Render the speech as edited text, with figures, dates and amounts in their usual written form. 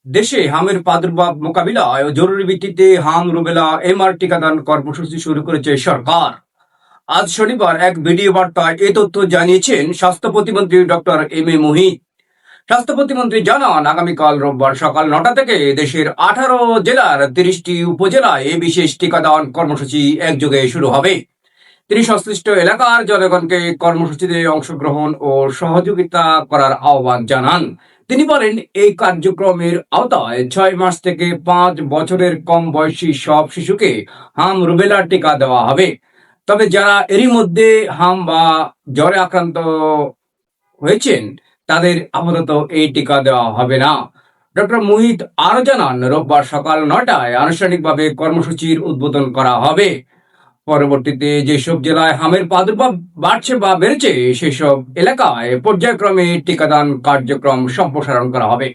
দেশে হামের প্রাদুর্ভাব মোকাবিলায় জরুরি ভিত্তিতে হাম রুবেলা এমআর টিকাদান কর্মসূচি শুরু করেছে সরকার। আজ শনিবার এক ভিডিও বার্তায় এ তথ্য জানিয়েছেন স্বাস্থ্য প্রতিমন্ত্রী ডক্টর এম এ মুহিত। স্বাস্থ্য প্রতিমন্ত্রী জানান, আগামীকাল রোববার সকাল 9টা থেকে দেশের 18 জেলার 30টি উপজেলায় এই বিশেষ টিকাদান কর্মসূচি একযোগে শুরু হবে। তিনি সংশ্লিষ্ট এলাকার জনগণকে কর্মসূচিতে অংশগ্রহণ ও সহযোগিতা করার আহ্বান জানান। তিনি বলেন, এই কার্যক্রমের আওতায় 6 মাস থেকে 5 বছরের কম বয়সী সব শিশুকে হাম রুবেলা টিকা দেওয়া হবে। তবে যারা এরই মধ্যে হাম বা জ্বরে আক্রান্ত হয়েছেন তাদের আপাতত এই টিকা দেওয়া হবে না। ডক্টর মুহিত আরো জানান, রোববার সকাল 9টায় আনুষ্ঠানিকভাবে কর্মসূচির উদ্বোধন করা হবে। পরবর্তীতে যেসব জেলায় হামের প্রাদুর্ভাব বাড়ছে বা বেড়েছে সেসব এলাকায় পর্যায়ক্রমে টিকাদান কার্যক্রম সম্প্রসারণ করা হবে।